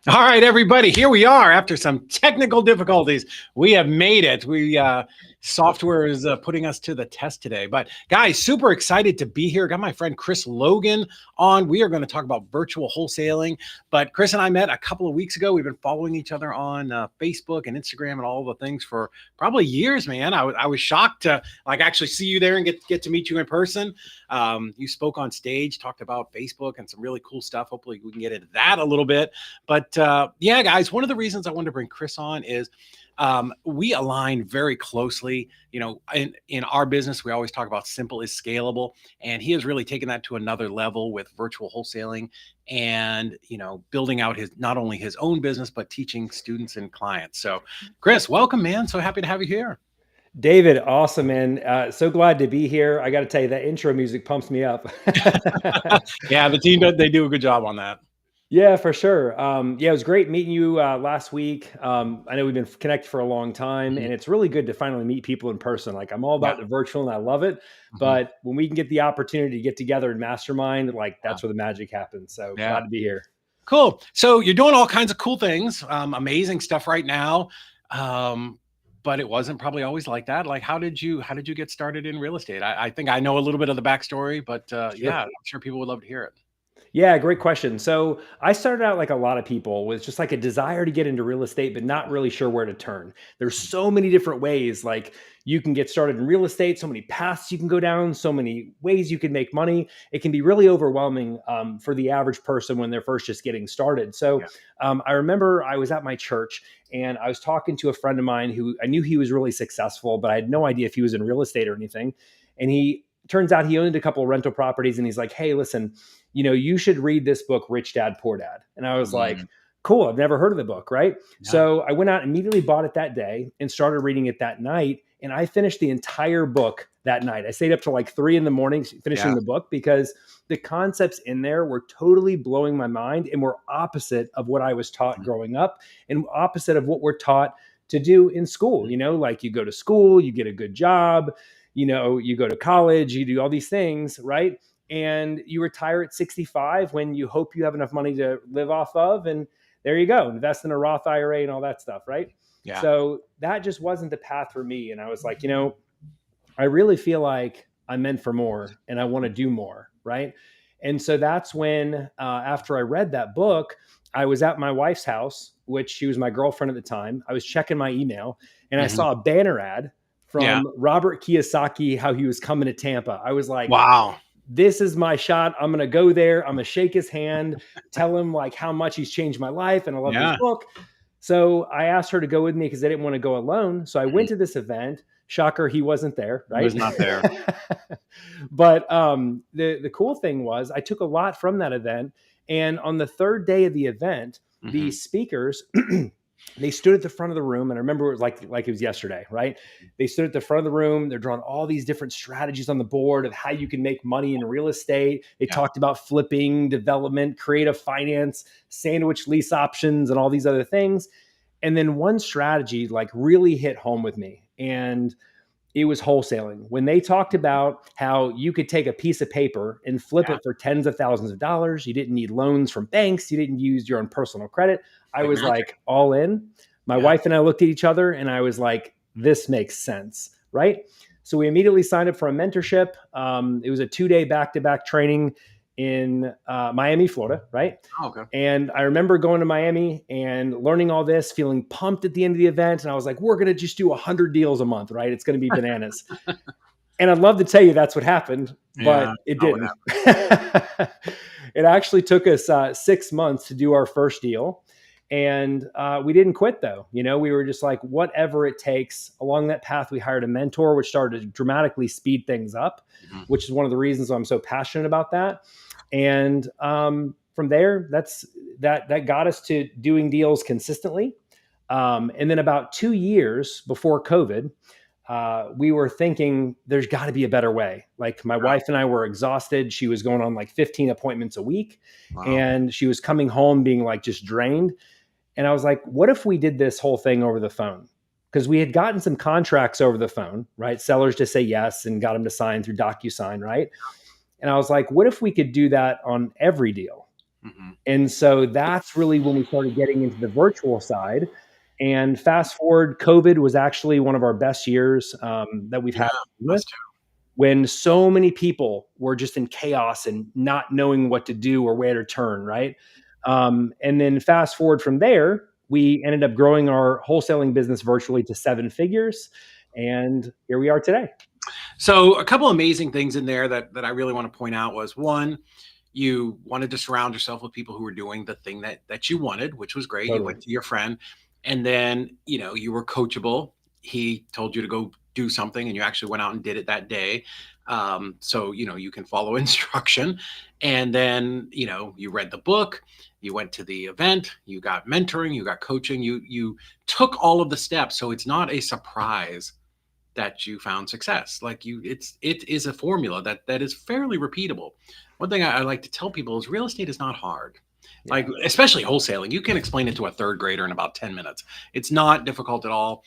All right, everybody, here we are after some technical difficulties. We have made it. Software is putting us to the test today. But guys, super excited to be here. Got my friend Chris Logan on. We are going to talk about virtual wholesaling. But Chris and I met a couple of weeks ago. We've been following each other on Facebook and Instagram and all the things for probably years, man. I was shocked to actually see you there and get to meet you in person. You spoke on stage, talked about Facebook and some really cool stuff. Hopefully we can get into that a little bit. But yeah, guys, one of the reasons I wanted to bring Chris on is we align very closely. You know, in our business, we always talk about simple is scalable, and he has really taken that to another level with virtual wholesaling and, you know, building out not only his own business, but teaching students and clients. So Chris, welcome, man. So happy to have you here. David, awesome, man. So glad to be here. I got to tell you, that intro music pumps me up. Yeah, the team, they do a good job on that. Yeah, for sure. Yeah, it was great meeting you last week. I know we've been connected for a long time, and it's really good to finally meet people in person. Like, I'm all about the virtual and I love it. But when we can get the opportunity to get together and mastermind, that's where the magic happens. So glad to be here. Cool. So you're doing all kinds of cool things, amazing stuff right now. But it wasn't probably always like that. Like, how did you get started in real estate? I think I know a little bit of the backstory, but yeah, I'm sure people would love to hear it. Yeah, great question. So I started out like a lot of people with just like a desire to get into real estate, but not really sure where to turn. There's so many different ways like you can get started in real estate, so many paths you can go down, so many ways you can make money. It can be really overwhelming for the average person when they're first just getting started. So I remember I was at my church and I was talking to a friend of mine who I knew he was really successful, but I had no idea if he was in real estate or anything. And turns out he owned a couple of rental properties, and he's like, hey, listen, you know, you should read this book, Rich Dad, Poor Dad. And I was like, cool, I've never heard of the book, right? Yeah. So I went out, immediately bought it that day and started reading it that night. And I finished the entire book that night. I stayed up till like 3 a.m. finishing the book because the concepts in there were totally blowing my mind and were opposite of what I was taught growing up and opposite of what we're taught to do in school. You know, like you go to school, you get a good job, you know, you go to college, you do all these things, right? And you retire at 65 when you hope you have enough money to live off of. And there you go, invest in a Roth IRA and all that stuff, right? Yeah. So that just wasn't the path for me. And I was like, you know, I really feel like I'm meant for more and I want to do more, right? And so that's when, after I read that book, I was at my wife's house, which she was my girlfriend at the time. I was checking my email and I saw a banner ad from Robert Kiyosaki, how he was coming to Tampa. I was like, wow, this is my shot. I'm going to go there. I'm going to shake his hand, tell him like how much he's changed my life. And I love his book. So I asked her to go with me because I didn't want to go alone. So I went to this event. Shocker, he wasn't there, right? He was not there. But the cool thing was I took a lot from that event. And on the third day of the event, the speakers, they stood at the front of the room. And I remember it was like it was yesterday, right? They stood at the front of the room. They're drawing all these different strategies on the board of how you can make money in real estate. They talked about flipping, development, creative finance, sandwich lease options, and all these other things. And then one strategy like really hit home with me. And it was wholesaling. When they talked about how you could take a piece of paper and flip it for tens of thousands of dollars, you didn't need loans from banks, you didn't use your own personal credit. I was like all in. My wife and I looked at each other and I was like, this makes sense, right? So we immediately signed up for a mentorship. It was a 2-day back-to-back training in Miami, Florida, right? Oh, okay. And I remember going to Miami and learning all this, feeling pumped at the end of the event. And I was like, we're going to just do 100 deals a month, right? It's going to be bananas. And I'd love to tell you that's what happened, but it didn't. it actually took us 6 months to do our first deal. And we didn't quit though. We were just like, whatever it takes. Along that path, we hired a mentor, which started to dramatically speed things up, which is one of the reasons I'm so passionate about that. And from there, that got us to doing deals consistently. And then about 2 years before COVID, we were thinking there's got to be a better way. Like my wife and I were exhausted. She was going on like 15 appointments a week, and she was coming home being like just drained. And I was like, what if we did this whole thing over the phone? Because we had gotten some contracts over the phone, right? Sellers to say yes and got them to sign through DocuSign, right? And I was like, what if we could do that on every deal? And so that's really when we started getting into the virtual side. And fast forward, COVID was actually one of our best years that we've had, when so many people were just in chaos and not knowing what to do or where to turn, right? And then fast forward from there, we ended up growing our wholesaling business virtually to 7 figures. And here we are today. So a couple amazing things in there that I really want to point out was, one, you wanted to surround yourself with people who were doing the thing that you wanted, which was great. Totally. You went to your friend, and then, you were coachable. He told you to go do something, and you actually went out and did it that day. So, you can follow instruction. And then, you read the book, you went to the event, you got mentoring, you got coaching, you took all of the steps. So it's not a surprise that you found success. Like it is a formula that is fairly repeatable. One thing I like to tell people is real estate is not hard. Yeah. Like, especially wholesaling, you can explain it to a third grader in about 10 minutes. It's not difficult at all.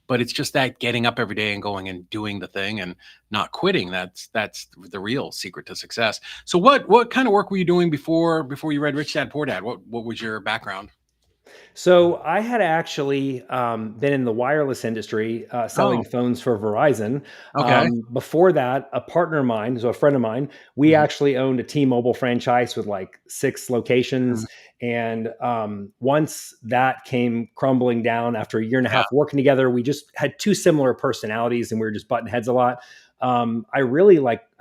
But it's just that getting up every day and going and doing the thing and not quitting. That's the real secret to success. So what kind of work were you doing before you read Rich Dad Poor Dad? What was your background? So I had actually been in the wireless industry selling phones for Verizon. Okay. Before that, a partner of mine, so a friend of mine, we actually owned a T-Mobile franchise with like 6 locations. And once that came crumbling down after a year and a half working together, we just had 2 similar personalities and we were just butting heads a lot. I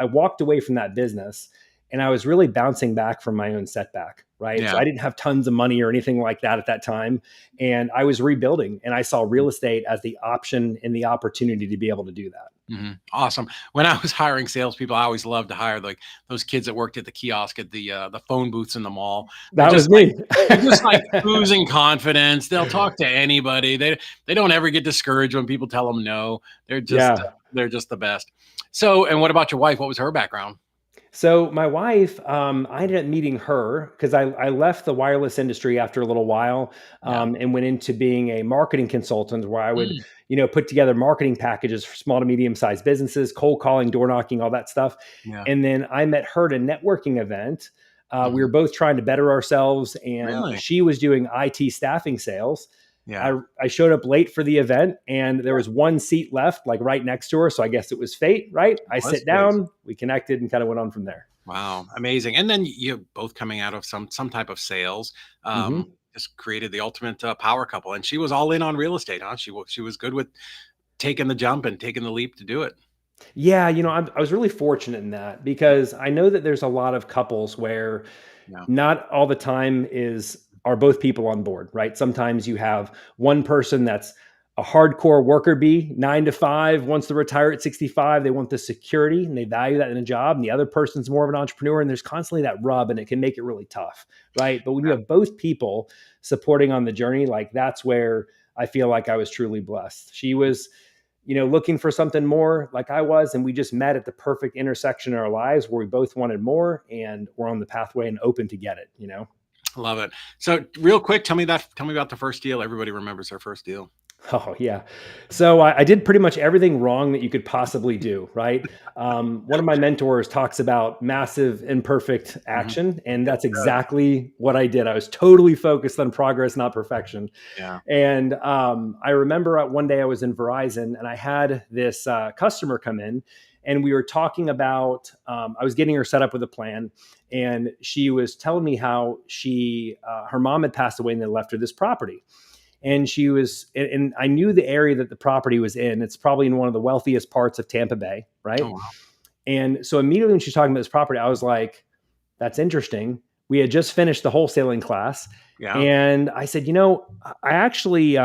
walked away from that business, and I was really bouncing back from my own setback, right? Yeah. So I didn't have tons of money or anything like that at that time. And I was rebuilding, and I saw real estate as the option and the opportunity to be able to do that. Mm-hmm. Awesome. When I was hiring salespeople, I always loved to hire like those kids that worked at the kiosk at the phone booths in the mall. That was me. They're just like oozing confidence. They'll talk to anybody. They don't ever get discouraged when people tell them no. They're just the best. So, and what about your wife? What was her background? So my wife, I ended up meeting her because I left the wireless industry after a little while and went into being a marketing consultant, where I would, put together marketing packages for small to medium-sized businesses, cold calling, door knocking, all that stuff. Yeah. And then I met her at a networking event. We were both trying to better ourselves, and she was doing IT staffing sales. Yeah. I showed up late for the event, and there was 1 seat left, like right next to her. So I guess it was fate, right? I sit down, we connected, and kind of went on from there. Wow. Amazing. And then you both coming out of some type of sales, just created the ultimate power couple. And she was all in on real estate, huh? She was good with taking the jump and taking the leap to do it. Yeah. I was really fortunate in that, because I know that there's a lot of couples where not all the time are both people on board, right? Sometimes you have one person that's a hardcore worker bee, 9 to 5, wants to retire at 65. They want the security and they value that in a job. And the other person's more of an entrepreneur, and there's constantly that rub, and it can make it really tough, right? But when you have both people supporting on the journey, like that's where I feel like I was truly blessed. She was, looking for something more like I was, and we just met at the perfect intersection in our lives where we both wanted more, and we're on the pathway and open to get it, Love it. So real quick, tell me about the first deal. Everybody remembers their first deal. Oh yeah. So I did pretty much everything wrong that you could possibly do, right? One of my mentors talks about massive imperfect action. And that's exactly what I did. I was totally focused on progress, not perfection. Yeah. And I remember one day I was in Verizon, and I had this customer come in, and we were talking about, I was getting her set up with a plan, and she was telling me how her mom had passed away and they left her this property. And and I knew the area that the property was in. It's probably in one of the wealthiest parts of Tampa Bay, right? Oh, wow. And so immediately when she's talking about this property, I was like, that's interesting. We had just finished the wholesaling class. Yeah. And I said, I actually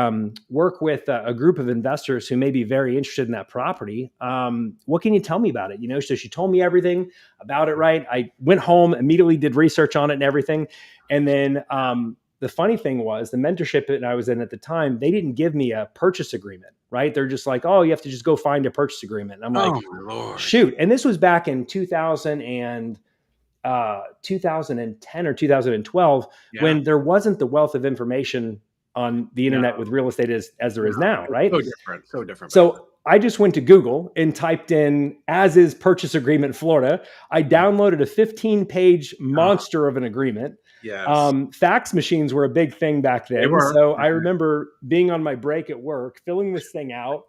work with a group of investors who may be very interested in that property. What can you tell me about it? So she told me everything about it, right? I went home, immediately did research on it and everything. And then the funny thing was the mentorship that I was in at the time, they didn't give me a purchase agreement, right? They're just like, oh, you have to just go find a purchase agreement. And I'm like, my Lord. Shoot. And this was back in 2010 or 2012, when there wasn't the wealth of information on the internet with real estate as there is now, right? So different. So I just went to Google and typed in as is purchase agreement Florida. I downloaded a 15-page monster of an agreement. Yes. Fax machines were a big thing back then. So I remember being on my break at work, filling this thing out,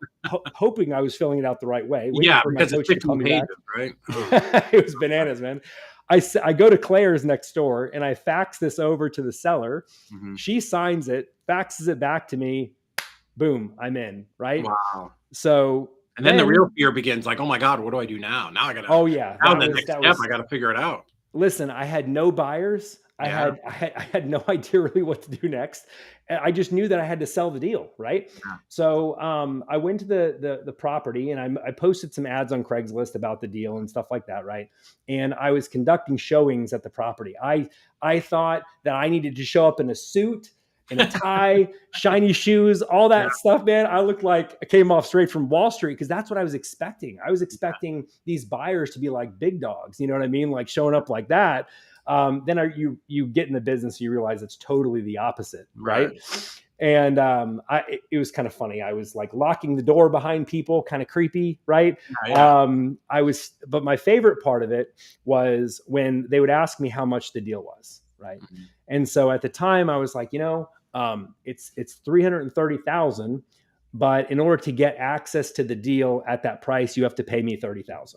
hoping I was filling it out the right way. Yeah, because it's 15 pages, right? It was bananas, man. I go to Claire's next door and I fax this over to the seller. Mm-hmm. She signs it, faxes it back to me. Boom, I'm in, right? Wow. So and then the real fear begins, like, oh my God, what do I do now? Now I gotta the next step, I gotta figure it out. Listen, I had no buyers. I had no idea really what to do next. I just knew that I had to sell the deal, right? Yeah. So I went to the property and I posted some ads on Craigslist about the deal and stuff like that, right? And I was conducting showings at the property. I thought that I needed to show up in a suit, in a tie, shiny shoes, all that stuff, man. I looked like I came off straight from Wall Street because that's what I was expecting. I was expecting these buyers to be like big dogs, you know what I mean? Like showing up like that. Then you get in the business, you realize it's totally the opposite, right? And it was kind of funny. I was like locking the door behind people, kind of creepy, right? But my favorite part of it was when they would ask me how much the deal was, right? Mm-hmm. And so at the time, I was like, it's $330,000, but in order to get access to the deal at that price, you have to pay me $30,000,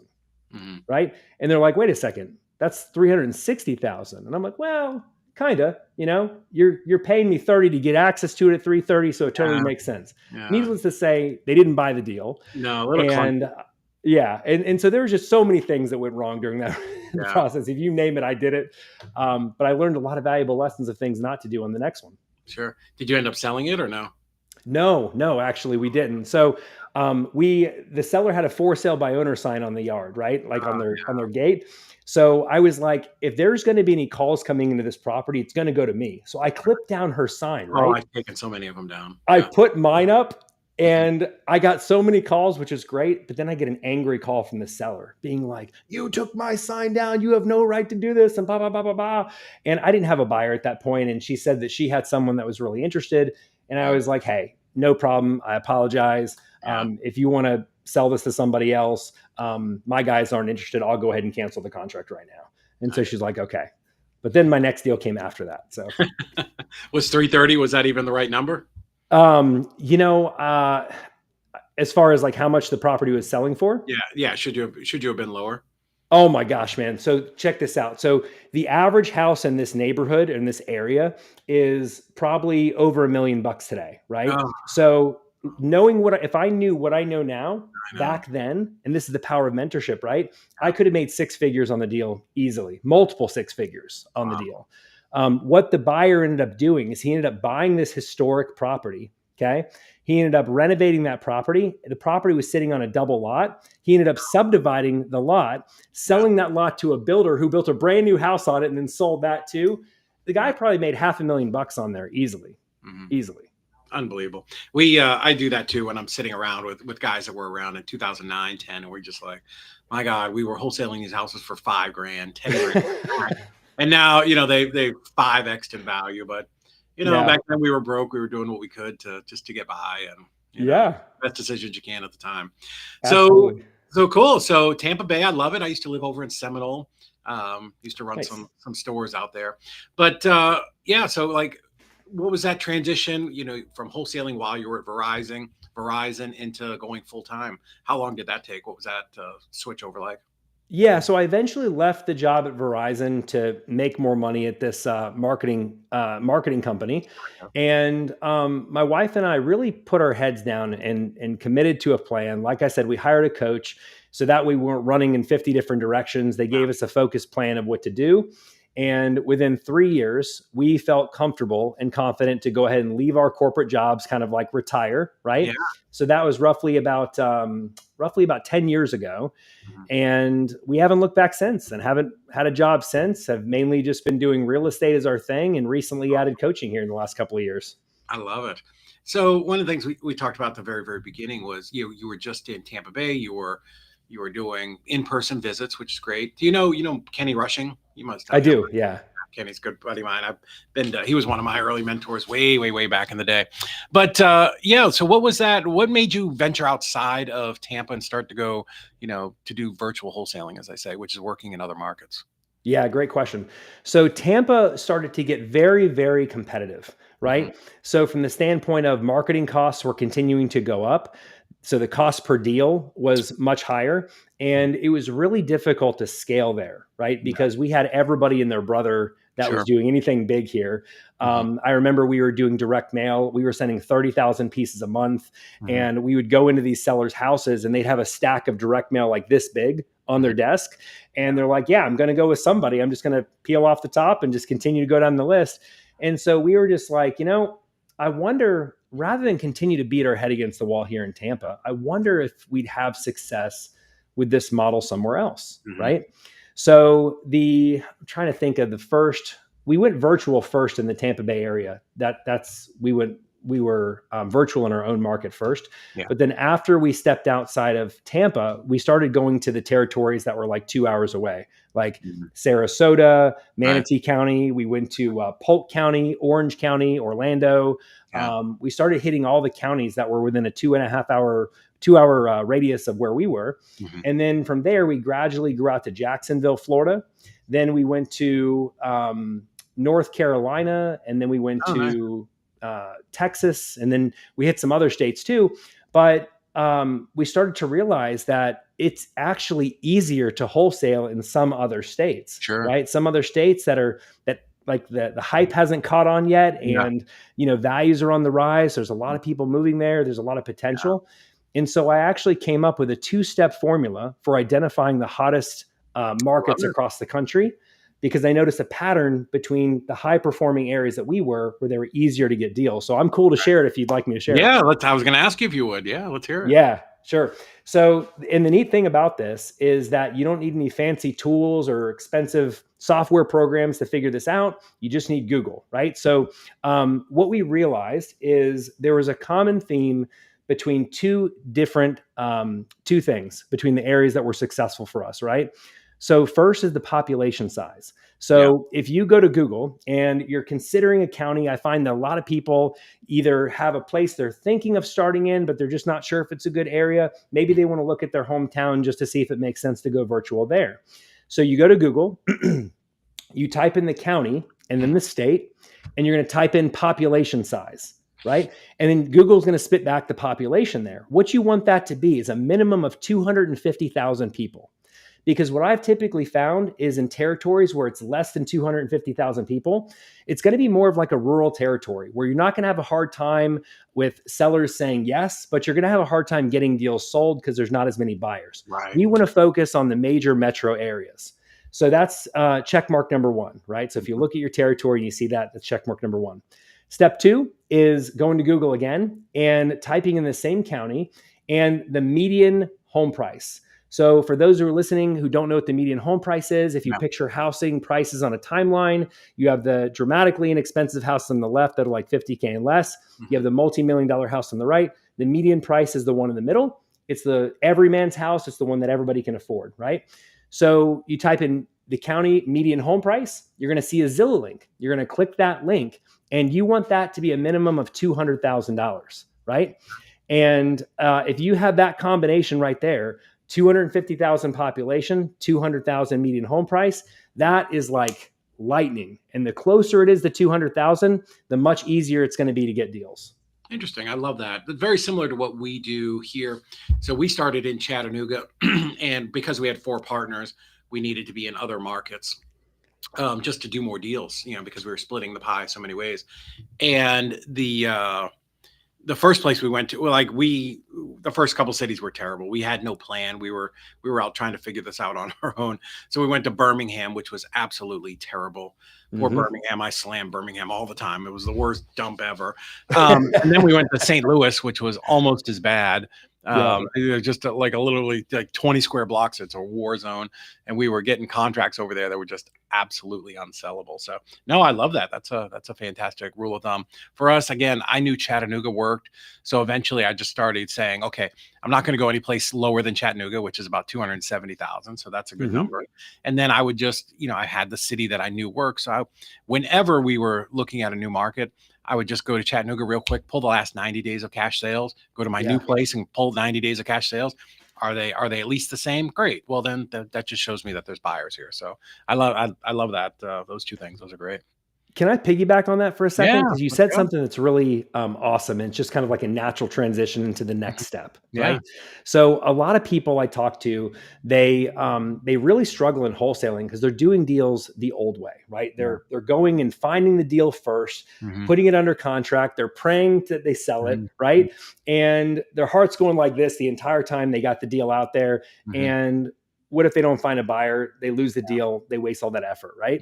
right? And they're like, wait a second. That's $360,000. And I'm like, well, kind of, you're paying me 30 to get access to it at 330. So it totally makes sense. Yeah. Needless to say, they didn't buy the deal. No. And so there were just so many things that went wrong during that process. If you name it, I did it. But I learned a lot of valuable lessons of things not to do on the next one. Sure. Did you end up selling it or no? No, actually we didn't. So the seller had a for sale by owner sign on the yard, right? Like on their gate. So I was like, if there's going to be any calls coming into this property, it's going to go to me. So I clipped down her sign. Right? Oh, I've taken so many of them down. I put mine up and I got so many calls, which is great. But then I get an angry call from the seller being like, you took my sign down. You have no right to do this and blah, blah, blah, blah, blah. And I didn't have a buyer at that point. And she said that she had someone that was really interested. And I was like, hey, no problem. I apologize. If you want to sell this to somebody else, my guys aren't interested. I'll go ahead and cancel the contract right now. And so she's like, okay. But then my next deal came after that. So was 330, was that even the right number? As far as like how much the property was selling for? Yeah. Should you have been lower? Oh my gosh, man. So check this out. So the average house in this neighborhood, in this area, is probably over $1 million today, right? Oh. So knowing if I knew what I know now back then, and this is the power of mentorship, right? I could have made 6 figures on the deal easily, multiple 6 figures on the deal. What the buyer ended up doing is he ended up buying this historic property. Okay. He ended up renovating that property. The property was sitting on a double lot. He ended up subdividing the lot, selling that lot to a builder who built a brand new house on it and then sold that too. The guy probably made $500,000 on there easily. Unbelievable. I do that too when I'm sitting around with guys that were around in 2009, 10, and we're just like, my God, we were wholesaling these houses for $5,000, $10,000. And now, they 5x'd in value, but back then we were broke. We were doing what we could to get by, and best decisions you can at the time. Absolutely. So cool. So Tampa Bay, I love it. I used to live over in Seminole. Used to run some stores out there, but so like, what was that transition? From wholesaling while you were at Verizon into going full time? How long did that take? What was that switch over like? Yeah, so I eventually left the job at Verizon to make more money at this marketing company, and my wife and I really put our heads down and committed to a plan. Like I said, we hired a coach so that we weren't running in 50 different directions. They gave us a focused plan of what to do, And within 3 years, we felt comfortable and confident to go ahead and leave our corporate jobs, kind of like retire, Yeah. right? So that was roughly about 10 years ago. Mhm. And we haven't looked back since and haven't had a job since. Have mainly just been doing real estate as our thing and recently added coaching here in the last couple of years. I love it. So one of the things we talked about at the very, very beginning was you were just in Tampa Bay. You were doing in-person visits, which is great. Do you know Kenny Rushing? You must I have him. do. Yeah. Kenny's a good buddy of mine. I've been he was one of my early mentors way, way, way back in the day. But yeah, so what was that? What made you venture outside of Tampa and start to go, to do virtual wholesaling, as I say, which is working in other markets? Yeah, great question. So Tampa started to get very, very competitive, Mhm. right? So from the standpoint of marketing costs were continuing to go up. So the cost per deal was much higher and it was really difficult to scale there, right? Yeah, Because we had everybody and their brother that was sure. doing anything big here. Mhm. I remember we were doing direct mail. We were sending 30,000 pieces a month Mhm. and we would go into these sellers' houses and they'd have a stack of direct mail like this big on Mhm. their desk. Yeah. And they're like, yeah, I'm going to go with somebody. I'm just going to peel off the top and just continue to go down the list. And so we were just like, I wonder, rather than continue to beat our head against the wall here in Tampa, I wonder if we'd have success with this model somewhere else, Mhm. right? So I'm trying to think of we went virtual first in the Tampa Bay area. We were virtual in our own market first. Yeah. But then after we stepped outside of Tampa, we started going to the territories that were like 2 hours away, like Mhm. Sarasota, Right. Manatee County. We went to Polk County, Orange County, Orlando. Yeah. We started hitting all the counties that were within a 2.5 hour radius of where we were. Mhm. And then from there, we gradually grew out to Jacksonville, Florida. Then we went to North Carolina, and then we went Oh, nice. to Texas, and then we hit some other states too. But we started to realize that it's actually easier to wholesale in some other states, Sure. right? Some other states that like the hype hasn't caught on yet, Yeah. and values are on the rise. There's a lot of people moving there. There's a lot of potential. And so I actually came up with a 2-step formula for identifying the hottest Love markets it. across the country, because I noticed a pattern between the high performing areas that we were where they were easier to get deals. So I'm cool to share it if you'd like me to share it. Yeah. I was going to ask you if you would. Yeah. Let's hear it. Yeah, sure. So, and the neat thing about this is that you don't need any fancy tools or expensive software programs to figure this out. You just need Google, right? So, what we realized is there was a common theme between two things between the areas that were successful for us, right? So, first is the population size. Yeah. So, if you go to Google and you're considering a county, I find that a lot of people either have a place they're thinking of starting in, but they're just not sure if it's a good area. Maybe they want to look at their hometown just to see if it makes sense to go virtual there. So you go to Google, you type in the county and then the state, and you're going to type in population size, right? And then Google's going to spit back the population there. What you want that to be is a minimum of 250,000 people. Because what I've typically found is in territories where it's less than 250,000 people, it's going to be more of like a rural territory where you're not going to have a hard time with sellers saying yes, but you're going to have a hard time getting deals sold because there's not as many buyers. Right. We want to focus on the major metro areas. So that's check mark number one, right? So if you look at your territory and you see that, that's check mark number one. Step two is going to Google again and typing in the same county and the median home price. So for those who are listening who don't know what the median home price is, if you Yeah. picture housing prices on a timeline, you have the dramatically inexpensive house on the left that are like 50K and less. You have the multi-million-dollar house on the right. The median price is the one in the middle. It's the everyman's house. It's the one that everybody can afford, right? So you type in the county median home price, you're going to see a Zillow link. You're going to click that link, and you want that to be a minimum of $200,000, right? And if you have that combination right there, 250,000 population, 200,000 median home price, that is like lightning. And the closer it is to 200,000, the much easier it's going to be to get deals. Interesting. I love that. But very similar to what we do here. So we started in Chattanooga, and because we had 4 partners, we needed to be in other markets just to do more deals, because we were splitting the pie so many ways. And The first place we went to, well, the first couple cities were terrible. We had no plan. We were out trying to figure this out on our own. So we went to Birmingham, which was absolutely terrible. Poor Hmm. Birmingham. I slam Birmingham all the time. It was the worst dump ever. And then we went to St. Louis, which was almost as bad. Yeah. It was just like literally like 20 square blocks. It's a war zone. And we were getting contracts over there that were just absolutely unsellable. So no, I love that. That's a fantastic rule of thumb for us. Again, I knew Chattanooga worked. So eventually I just started saying, okay, I'm not going to go any place lower than Chattanooga, which is about 270,000. So that's a good Hmm. number. And then I would just, I had the city that I knew worked. So whenever we were looking at a new market, I would just go to Chattanooga real quick, pull the last 90 days of cash sales, go to my new Yeah. place and pull 90 days of cash sales. Are they at least the same? Great. Well, then that just shows me that there's buyers here. So I love that. Those two things. Those are great. Can I piggyback on that for a second? Yeah. Because you Let's said go. something that's really awesome, and it's just kind of like a natural transition into the Mhm. next step, Yeah. right? So a lot of people I talk to, they really struggle in wholesaling because they're doing deals the old way, right? Yeah. They're going and finding the deal first, Mhm. putting it under contract. They're praying that they sell it, Mhm. right? And their heart's going like this the entire time they got the deal out there. Mhm. And what if they don't find a buyer? They lose the deal. They waste all that effort, right?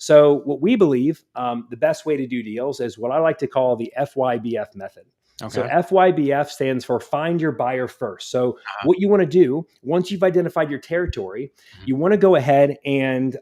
So, what we believe the best way to do deals is what I like to call the FYBF method. So, Okay. FYBF stands for find your buyer first. So, Uh-huh. what you want to do once you've identified your territory, Mhm. you want to go ahead and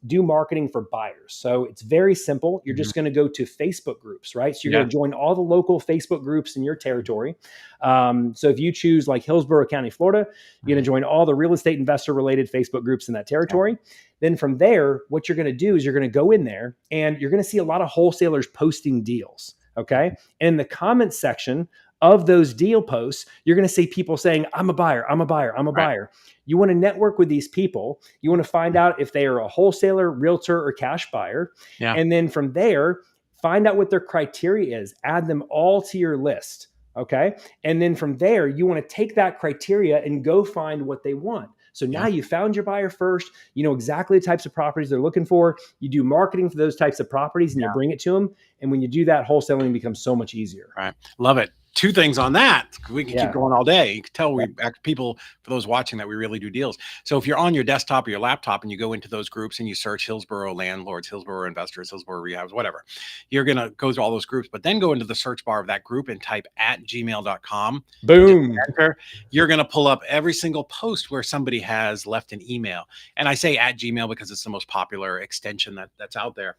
do marketing for buyers. So, it's very simple. You're Mhm. just going to go to Facebook groups, right? So, you're Yeah. going to join all the local Facebook groups in your territory. So, if you choose like Hillsborough County, Florida, you're going Mhm. to join all the real estate investor related Facebook groups in that territory. Then from there, what you're going to do is you're going to go in there and you're going to see a lot of wholesalers posting deals. Okay. And in the comments section of those deal posts, you're going to see people saying, I'm a buyer, I'm a buyer, I'm a Right. buyer. You want to network with these people. You want to find out if they are a wholesaler, realtor, or cash buyer. Yeah. And then from there, find out what their criteria is, add them all to your list. Okay. And then from there, you want to take that criteria and go find what they want. So now Yeah. you found your buyer first. You know exactly the types of properties they're looking for. You do marketing for those types of properties and you bring it to them. And when you do that, wholesaling becomes so much easier. Right. Love it. Two things on that. We can keep Yeah. going all day. You can tell Yeah. people, for those watching, that we really do deals. So if you're on your desktop or your laptop and you go into those groups and you search Hillsborough landlords, Hillsborough investors, Hillsborough rehabs, whatever, you're going to go to all those groups, but then go into the search bar of that group and type @gmail.com. Boom. Enter. You're going to pull up every single post where somebody has left an email. And I say @Gmail because it's the most popular extension that's out there.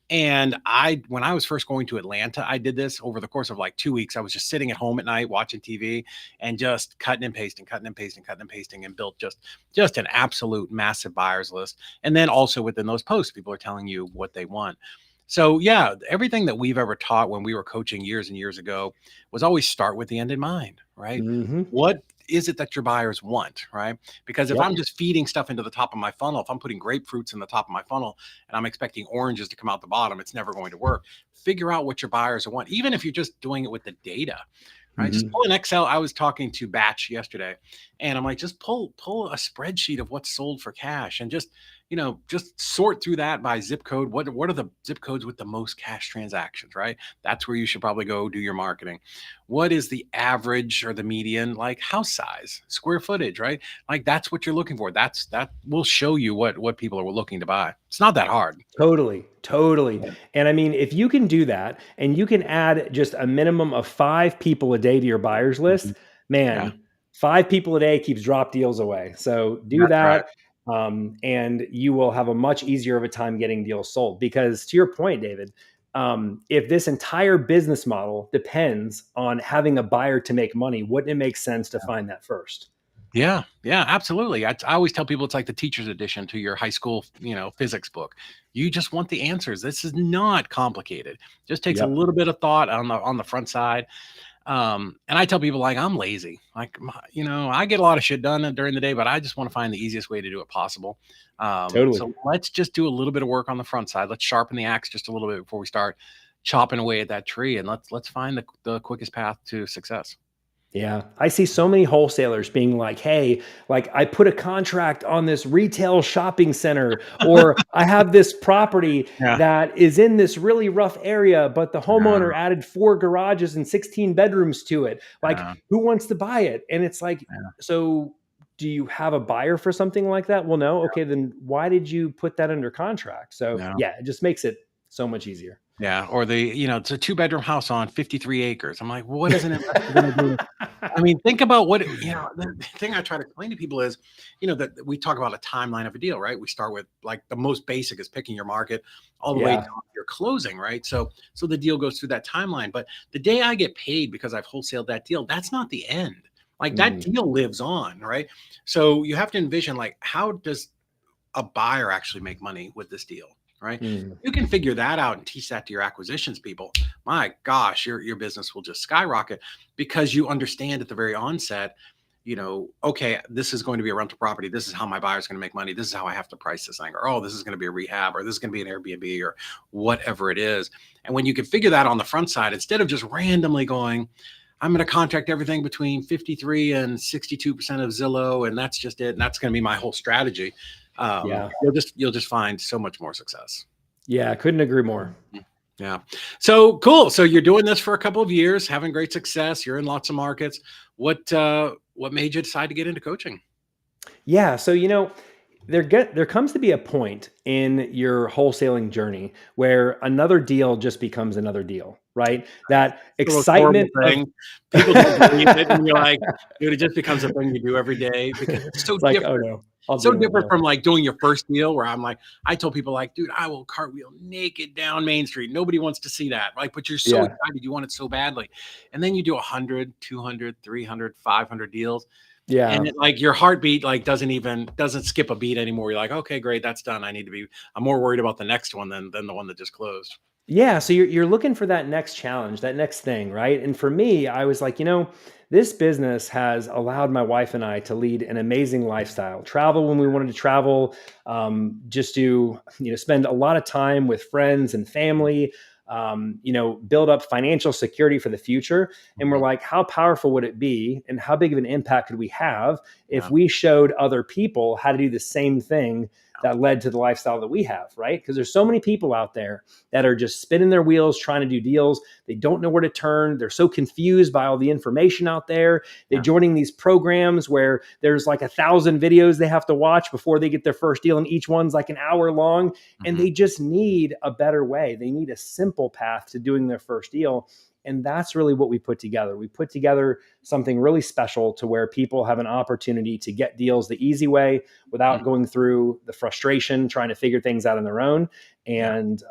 And when I was first going to Atlanta, I did this over the course of like 2 weeks. I was just sitting at home at night watching TV and just cutting and pasting, and built just an absolute massive buyers list. And then also within those posts, people are telling you what they want. So yeah, everything that we've ever taught when we were coaching years and years ago was always start with the end in mind, right? Mm-hmm. What is it that your buyers want, right? Because if Yep. I'm just feeding stuff into the top of my funnel, if I'm putting grapefruits in the top of my funnel and I'm expecting oranges to come out the bottom, it's never going to work. Figure out what your buyers want, even if you're just doing it with the data, right? Just Mm-hmm. pull an Excel. I was talking to Batch yesterday and I'm like, just pull a spreadsheet of what's sold for cash and just sort through that by zip code. What are the zip codes with the most cash transactions, right? That's where you should probably go do your marketing. What is the average or the median, like house size, square footage, right? Like that's what you're looking for. That will show you what people are looking to buy. It's not that hard. Totally. Totally. And I mean, if you can do that and you can add just a minimum of 5 people a day to your buyers list, Mhm. Yeah, man, 5 people a day keeps drop deals away. So do that's right. that. And you will have a much easier of a time getting deals sold. Because to your point, David, if this entire business model depends on having a buyer to make money, wouldn't it make sense to find that first? Yeah, yeah, absolutely. I always tell people it's like the teacher's edition to your high school, physics book. You just want the answers. This is not complicated. Just takes a Yep. little bit of thought on the front side. And I tell people like I'm lazy. Like I get a lot of shit done during the day, but I just want to find the easiest way to do it possible. Totally. So let's just do a little bit of work on the front side. Let's sharpen the axe just a little bit before we start chopping away at that tree, and let's find the quickest path to success. Yeah. I see so many wholesalers being like, hey, like I put a contract on this retail shopping center, or I have this property Yeah. that is in this really rough area, but the Yeah. homeowner added 4 garages and 16 bedrooms to it. Like, Yeah. who wants to buy it? And it's like, Yeah. so do you have a buyer for something like that? Well, no. Okay. Then why did you put that under contract? So, Yeah. yeah, it just makes it so much easier. Yeah. Or it's a 2-bedroom house on 53 acres. I'm like, what is an investor going to do? I mean, think about the thing I try to explain to people is, that we talk about a timeline of a deal, right? We start with like the most basic is picking your market all the way down Yeah. to your closing, right? So the deal goes through that timeline. But the day I get paid because I've wholesaled that deal, that's not the end. Like that Mm, deal lives on, right? So you have to envision like how does a buyer actually make money with this deal, right? mm. You can figure that out and teach that to your acquisitions people. My gosh, your business will just skyrocket because you understand at the very onset, okay, this is going to be a rental property. This is how my buyer's going to make money. This is how I have to price this thing. Or, oh, this is going to be a rehab, or this is going to be an Airbnb, or whatever it is. And when you can figure that on the front side, instead of just randomly going, I'm going to contract everything between 53 and 62% of Zillow, and that's just it. And that's going to be my whole strategy. Yeah. You'll just find so much more success. Yeah. I couldn't agree more. Yeah. So cool. So you're doing this for a couple of years, having great success. You're in lots of markets. What made you decide to get into coaching? Yeah, so there comes to be a point in your wholesaling journey where another deal just becomes another deal, right? That The most horrible excitement of thing. People don't believe it, and you're like, dude, it just becomes a thing you do every day because it's so it's like, oh different. no, I'll So do another different deal. from like doing your first deal where I'm like, I told people like, dude, I will cartwheel naked down Main Street. Nobody wants to see that. Like, but you're so Yeah, excited. You want it so badly. And then you do 100, 200, 300, 500 deals. And yeah. like your heartbeat like doesn't skip a beat anymore. You're like, okay, great, that's done. I'm more worried about the next one than the one that just closed. Yeah, so you're looking for that next challenge, that next thing, right? And for me, I was like, this business has allowed my wife and I to lead an amazing lifestyle. Travel when we wanted to travel, just to spend a lot of time with friends and family. Build up financial security for the future. And we're Mhm. like, how powerful would it be, and how big of an impact could we have if Yeah. we showed other people how to do the same thing that led to the lifestyle that we have, right? Because there's so many people out there that are just spinning their wheels trying to do deals. They don't know where to turn. They're so confused by all the information out there. They're Yeah. joining these programs where there's like 1,000 videos they have to watch before they get their first deal, and each one's like an hour long. And Mhm. they just need a better way. They need a simple path to doing their first deal. And that's really what we put together. We put together something really special to where people have an opportunity to get deals the easy way without Mhm. going through the frustration trying to figure things out on their own, Yeah. and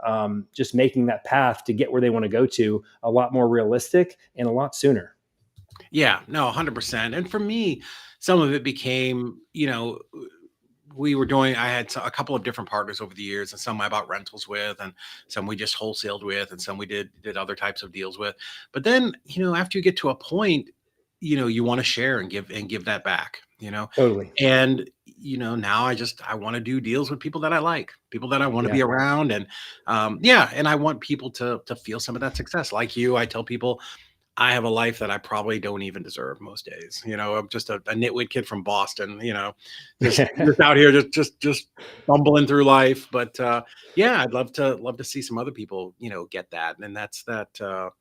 just making that path to get where they want to go to a lot more realistic and a lot sooner. Yeah, no, 100%. And for me, some of it became, I had a couple of different partners over the years, and some I bought rentals with, and some we just wholesaled with, and some we did other types of deals with. But then, after you get to a point, you want to share and give that back. Totally. And now I want to do deals with people that I like, people that I want to Yeah. be around, and yeah, and I want people to feel some of that success. Like you, I tell people I have a life that I probably don't even deserve most days. I'm just a nitwit kid from Boston, just out here, just bumbling through life. But yeah, I'd love to see some other people, get that. And that's that,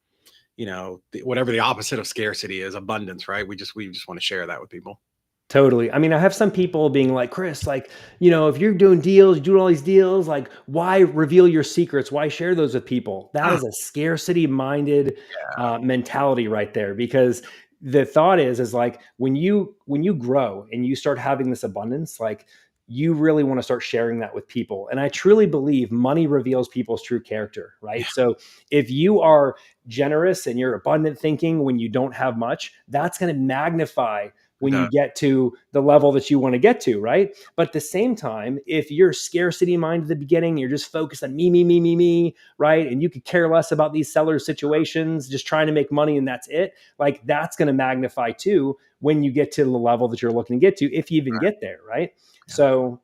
whatever the opposite of scarcity is, abundance, right? We just want to share that with people. Totally. I mean, I have some people being like, Chris, like, if you're doing deals, you're doing all these deals, like, why reveal your secrets? Why share those with people? That Ah, is a scarcity minded yeah. mentality right there. Because the thought is like when you grow and you start having this abundance, like, you really want to start sharing that with people. And I truly believe money reveals people's true character, Yeah. right? So if you are generous and you're abundant thinking when you don't have much, that's going to magnify when you The, get to the level that you want to get to, right? But at the same time, if you're scarcity minded at the beginning, you're just focused on me, me, me, me, me, right? And you could care less about these seller situations, just trying to make money and that's it. Like, that's going to magnify too when you get to the level that you're looking to get to, if you even get there, right? yeah. So,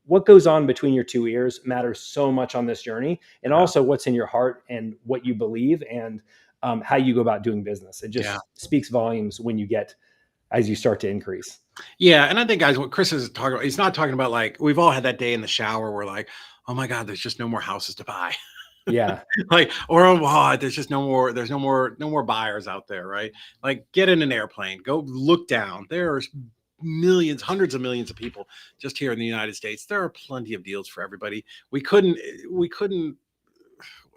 what goes on between your two ears matters so much on this journey, and Yeah. also what's in your heart and what you believe. And how you go about doing business. It just speaks volumes when you get, as you start to increase. Yeah. And I think, guys, what Chris is talking about, he's not talking about like, we've all had that day in the shower where like, oh my God, there's just no more houses to buy. Yeah. Like, or oh, wow, there's no more buyers out there, right? Like, get in an airplane, go look down. There's millions, hundreds of millions of people just here in the United States. There are plenty of deals for everybody. We couldn't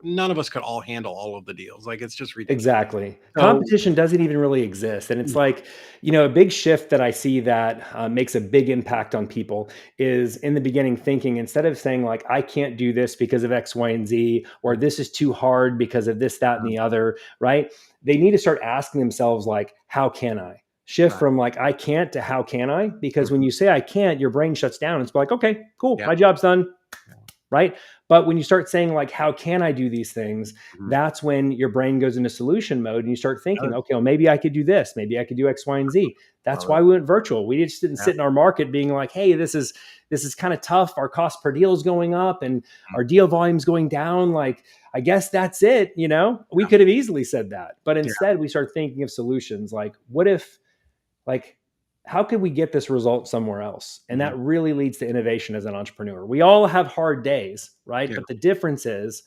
none of us could all handle all of the deals. Like, it's just ridiculous. Exactly. So Competition doesn't even really exist. And it's like, a big shift that I see that makes a big impact on people is in the beginning thinking, instead of saying like, I can't do this because of X, Y, and Z, or this is too hard because of this, that, and the other, right? They need to start asking themselves like, how can I? Shift from like, I can't to how can I? Because when you say I can't, your brain shuts down. It's like, okay, cool. My job's done. Right. But when you start saying like, how can I do these things? That's when your brain goes into solution mode and you start thinking, okay, well, maybe I could do this. Maybe I could do X, Y, and Z. That's why we went virtual. We just didn't sit in our market being like, hey, this is kind of tough. Our cost per deal is going up and our deal volume's going down. Like, I guess that's it. We could have easily said that, but instead we start thinking of solutions. Like, what if, like, how could we get this result somewhere else? And that really leads to innovation as an entrepreneur. We all have hard days, right? But the difference is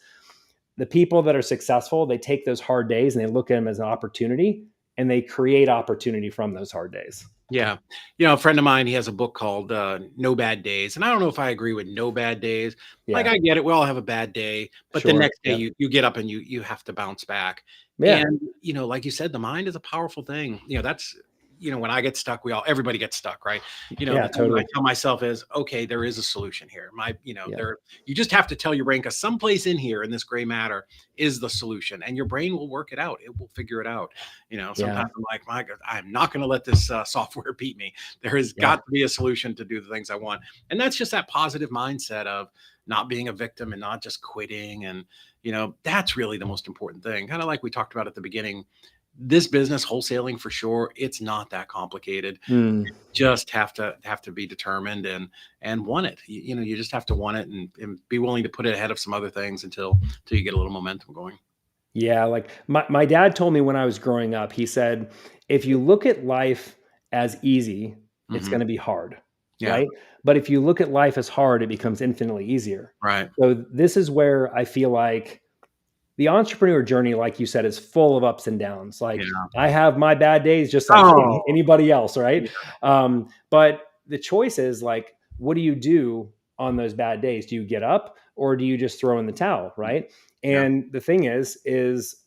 the people that are successful, they take those hard days and they look at them as an opportunity and they create opportunity from those hard days. Yeah. A friend of mine, he has a book called No Bad Days. And I don't know if I agree with no bad days. Like, I get it. We all have a bad day, but the next day you get up and you have to bounce back. And, like you said, the mind is a powerful thing. That's, when I get stuck, everybody gets stuck, right? Totally. I tell myself is, okay, there is a solution here. You just have to tell your brain, because someplace in here in this gray matter is the solution, and your brain will work it out. It will figure it out. Sometimes I'm like, my God, I'm not going to let this software beat me. There has got to be a solution to do the things I want. And that's just that positive mindset of not being a victim and not just quitting. And, that's really the most important thing. Kind of like we talked about at the beginning. This business, wholesaling, for sure, it's not that complicated. You just have to be determined and want it. You just have to want it and be willing to put it ahead of some other things until you get a little momentum going. Yeah, like my dad told me when I was growing up, he said, if you look at life as easy, it's going to be hard, right? But if you look at life as hard, it becomes infinitely easier. Right. So this is where I feel like the entrepreneur journey, like you said, is full of ups and downs. Like I have my bad days just like anybody else, right? But the choice is like, what do you do on those bad days? Do you get up or do you just throw in the towel, right? And the thing is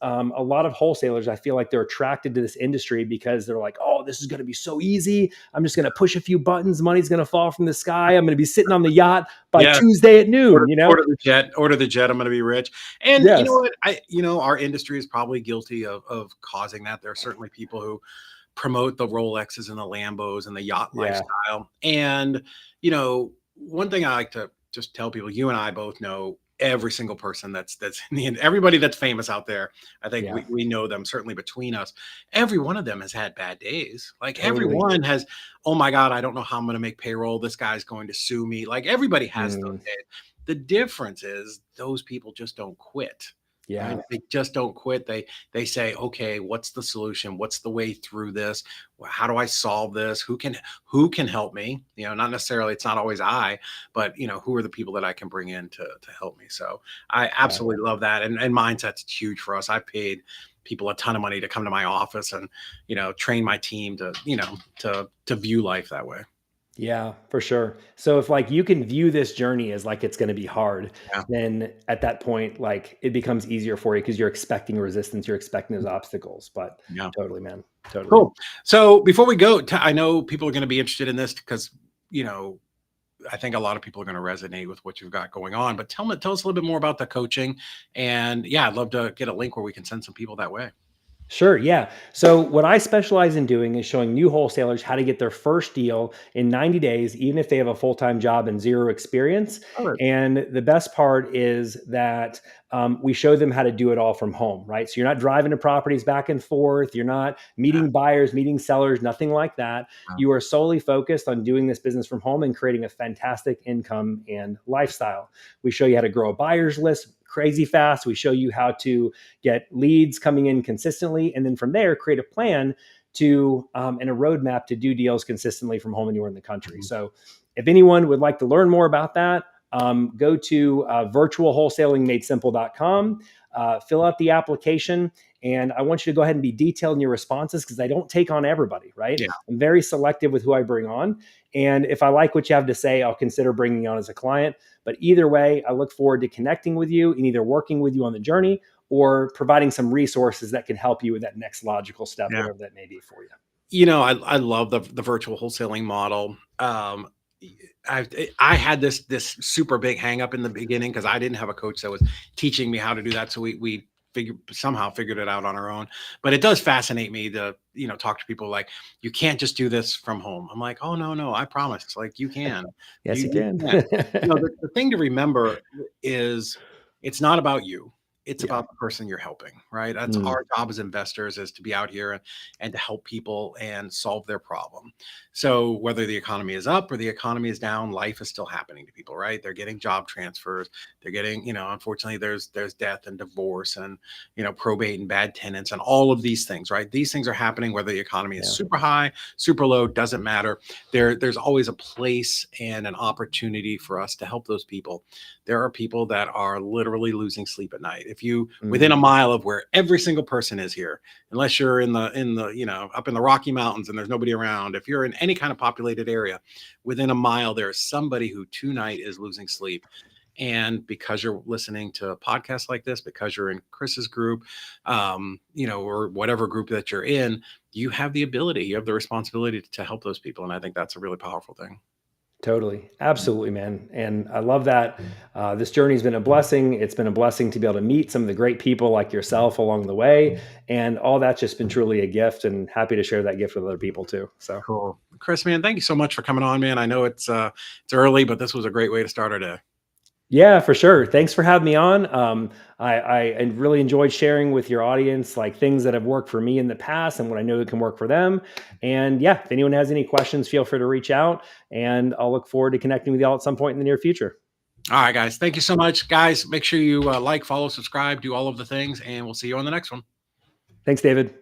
a lot of wholesalers, I feel like they're attracted to this industry because they're like, oh, this is going to be so easy. I'm just going to push a few buttons. Money's going to fall from the sky. I'm going to be sitting on the yacht by Tuesday at noon. Order the jet. I'm going to be rich. And you know what? Our industry is probably guilty of causing that. There are certainly people who promote the Rolexes and the Lambos and the yacht lifestyle. And one thing I like to just tell people, you and I both know every single person that's in everybody that's famous out there. I think we know them, certainly between us. Every one of them has had bad days. Like everyone has, oh my God, I don't know how I'm going to make payroll. This guy's going to sue me. Like everybody has those days. The difference is those people just don't quit. Yeah. Right? They just don't quit. They say, okay, what's the solution? What's the way through this? How do I solve this? Who can help me? Not necessarily, it's not always I, but who are the people that I can bring in to help me? So I absolutely love that. And mindset's huge for us. I paid people a ton of money to come to my office and, train my team to view life that way. Yeah, for sure. So if like you can view this journey as like it's going to be hard, then at that point, like it becomes easier for you because you're expecting resistance, you're expecting those obstacles. But totally, man. Totally. Cool. So before we go, I know people are going to be interested in this because, I think a lot of people are going to resonate with what you've got going on. But tell us a little bit more about the coaching. And I'd love to get a link where we can send some people that way. Sure. Yeah. So what I specialize in doing is showing new wholesalers how to get their first deal in 90 days, even if they have a full-time job and zero experience. And the best part is that we show them how to do it all from home, right? So you're not driving to properties back and forth. You're not meeting buyers, meeting sellers, nothing like that. You are solely focused on doing this business from home and creating a fantastic income and lifestyle. We show you how to grow a buyer's list, crazy fast. We show you how to get leads coming in consistently. And then from there, create a plan to and a roadmap to do deals consistently from home anywhere in the country. So if anyone would like to learn more about that, go to virtualwholesalingmadesimple.com, fill out the application. And I want you to go ahead and be detailed in your responses because I don't take on everybody, right? Yeah. I'm very selective with who I bring on. And if I like what you have to say, I'll consider bringing you on as a client. But either way, I look forward to connecting with you and either working with you on the journey or providing some resources that can help you with that next logical step, whatever that may be for you. You know, I love the virtual wholesaling model. I had this super big hang up in the beginning because I didn't have a coach that was teaching me how to do that. So we somehow figured it out on our own. But it does fascinate me to, talk to people like, you can't just do this from home. I'm like, oh, no, I promise. It's like, you can. Yes, you can. The thing to remember is it's not about you. It's Yeah. about the person you're helping, right? That's our job as investors, is to be out here and to help people and solve their problem. So whether the economy is up or the economy is down, life is still happening to people, right? They're getting job transfers. They're getting, unfortunately, there's death and divorce and, probate and bad tenants and all of these things, right? These things are happening whether the economy is super high, super low, doesn't matter. There's always a place and an opportunity for us to help those people. There are people that are literally losing sleep at night. If you within a mile of where every single person is here, unless you're in the up in the Rocky Mountains and there's nobody around, if you're in any kind of populated area, within a mile there's somebody who tonight is losing sleep. And because you're listening to a podcast like this, because you're in Chris's group, or whatever group that you're in, you have the ability, you have the responsibility to help those people. And I think that's a really powerful thing. Totally. Absolutely, man. And I love that. This journey has been a blessing. It's been a blessing to be able to meet some of the great people like yourself along the way. And all that's just been truly a gift, and happy to share that gift with other people too. So cool. Chris, man, thank you so much for coming on, man. I know it's early, but this was a great way to start our day. Yeah, for sure. Thanks for having me on. I really enjoyed sharing with your audience like things that have worked for me in the past and what I know that can work for them. And yeah, if anyone has any questions, feel free to reach out, and I'll look forward to connecting with y'all at some point in the near future. All right, guys. Thank you so much. Guys, make sure you like, follow, subscribe, do all of the things, and we'll see you on the next one. Thanks, David.